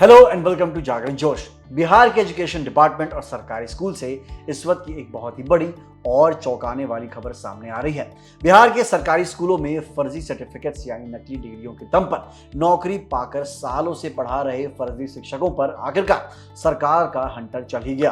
Hello and welcome to जागरण जोश। बिहार के education department और सरकारी स्कूल से इस वक्त की एक बहुत ही बड़ी और चौंकाने वाली खबर सामने आ रही है। बिहार के सरकारी स्कूलों में फर्जी सर्टिफिकेट्स यानी नकली डिग्रियों के दम पर नौकरी पाकर सालों से पढ़ा रहे फर्जी शिक्षकों पर आखिरकार सरकार का हंटर चल ही गया।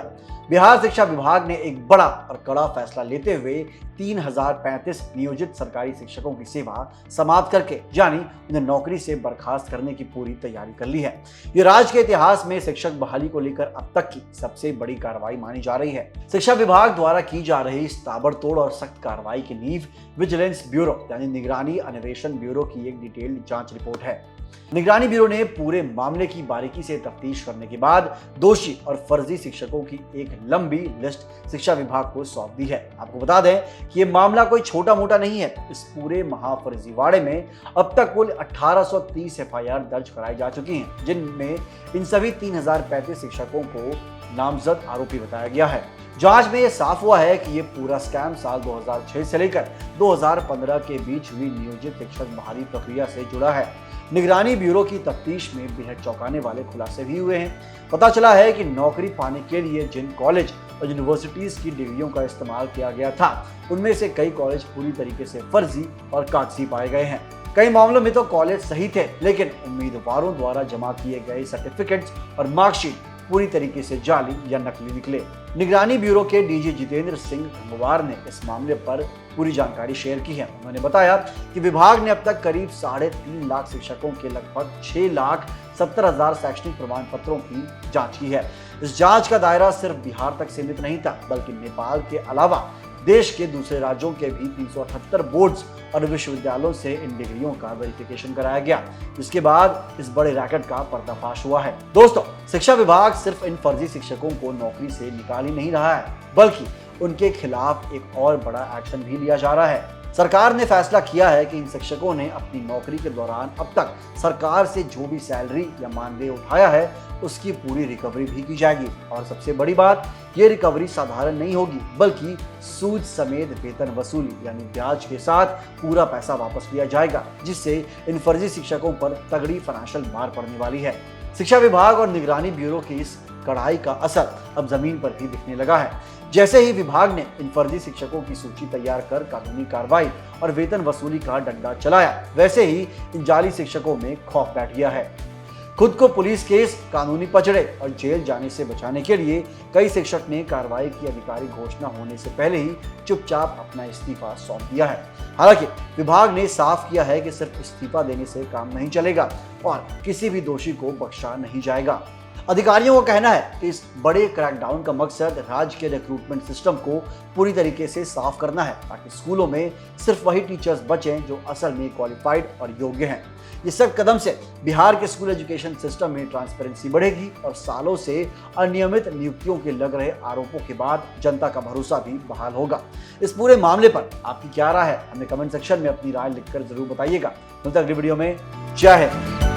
बिहार शिक्षा विभाग ने एक बड़ा और कड़ा फैसला लेते हुए 3035 नियोजित सरकारी शिक्षकों की सेवा समाप्त करके यानी उन्हें नौकरी से बर्खास्त करने की पूरी तैयारी कर ली है। ये राज्य के इतिहास में शिक्षक बहाली को लेकर अब तक की सबसे बड़ी कार्रवाई मानी जा रही है। शिक्षा विभाग द्वारा की जा रही इस ताबड़तोड़ और सख्त कार्रवाई की नींव विजिलेंस ब्यूरो यानी निगरानी अन्वेषण ब्यूरो की एक डिटेल्ड जांच रिपोर्ट है। निगरानी ब्यूरो ने पूरे मामले की बारीकी से तफ्तीश करने के बाद दोषी और फर्जी शिक्षकों की एक लंबी लिस्ट शिक्षा विभाग को सौंप दी है। आपको बता दें कि यह मामला कोई छोटा मोटा नहीं है। इस पूरे महाफर्जीवाड़े में अब तक कुल 1830 एफआईआर दर्ज कराई जा चुकी हैं, जिनमें इन सभी 3035 शिक्षकों को नामजद आरोपी बताया गया है। जांच में यह साफ हुआ है कि यह पूरा स्कैम साल 2006 से लेकर 2015 के बीच हुई नियोजित शिक्षक बहाली प्रक्रिया से जुड़ा है। निगरानी ब्यूरो की तफ्तीश में बेहद चौंकाने वाले खुलासे भी हुए हैं। पता चला है कि नौकरी पाने के लिए जिन कॉलेज और यूनिवर्सिटीज की डिग्रियों का इस्तेमाल किया गया था, उनमें से कई कॉलेज पूरी तरीके से फर्जी और कागजी पाए गए हैं। कई मामलों में तो कॉलेज सही थे, लेकिन उम्मीदवारों द्वारा जमा किए गए सर्टिफिकेट्स और मार्कशीट पूरी तरीके से जाली या नकली निकले। निगरानी ब्यूरो के डीजी जितेंद्र सिंह गंगवार ने इस मामले पर पूरी जानकारी शेयर की है। उन्होंने बताया कि विभाग ने अब तक करीब 3.5 लाख शिक्षकों के लगभग 6,70,000 शैक्षणिक प्रमाण पत्रों की जांच की है। इस जांच का दायरा सिर्फ बिहार तक सीमित नहीं था, बल्कि नेपाल के अलावा देश के दूसरे राज्यों के भी 378 बोर्ड्स और विश्वविद्यालयों से इन डिग्रियों का वेरिफिकेशन कराया गया, जिसके बाद इस बड़े रैकेट का पर्दाफाश हुआ है। दोस्तों, शिक्षा विभाग सिर्फ इन फर्जी शिक्षकों को नौकरी से निकाल ही नहीं रहा है, बल्कि उनके खिलाफ एक और बड़ा एक्शन भी लिया जा रहा है। सरकार ने फैसला किया है कि इन शिक्षकों ने अपनी नौकरी के दौरान अब तक सरकार से जो भी सैलरी या मानदेय उठाया है, उसकी पूरी रिकवरी भी की जाएगी। और सबसे बड़ी बात, ये रिकवरी साधारण नहीं होगी, बल्कि सूद समेत वेतन वसूली यानी ब्याज के साथ पूरा पैसा वापस लिया जाएगा, जिससे इन फर्जी शिक्षकों पर तगड़ी फाइनेंशियल मार पड़ने वाली है। शिक्षा विभाग और निगरानी ब्यूरो की इस कड़ाई का असर अब जमीन पर भी दिखने लगा है। जैसे ही विभाग ने इन फर्जी शिक्षकों की सूची तैयार कर कानूनी कार्रवाई और वेतन वसूली का डंडा चलाया, वैसे ही इन जाली शिक्षकों में खौफ बैठ गया है। खुद को पुलिस केस, कानूनी पचड़े और जेल जाने से बचाने के लिए कई शिक्षक ने कार्रवाई की आधिकारिक घोषणा होने से पहले ही चुपचाप अपना इस्तीफा सौंप दिया है। हालांकि विभाग ने साफ किया है कि सिर्फ इस्तीफा देने से काम नहीं चलेगा और किसी भी दोषी को बख्शा नहीं जाएगा। अधिकारियों का कहना है कि इस बड़े क्रैकडाउन का मकसद राज्य के रिक्रूटमेंट सिस्टम को पूरी तरीके से साफ करना है, ताकि स्कूलों में सिर्फ वही टीचर्स बचें जो असल में क्वालिफाइड और योग्य हैं। इस सब कदम से बिहार के स्कूल एजुकेशन सिस्टम में ट्रांसपेरेंसी बढ़ेगी और सालों से अनियमित नियुक्तियों के लग रहे आरोपों के बाद जनता का भरोसा भी बहाल होगा। इस पूरे मामले पर आपकी क्या राय है? हमें कमेंट सेक्शन में अपनी राय लिखकर जरूर बताइएगा। मिलते हैं अगली वीडियो में। जय हिंद।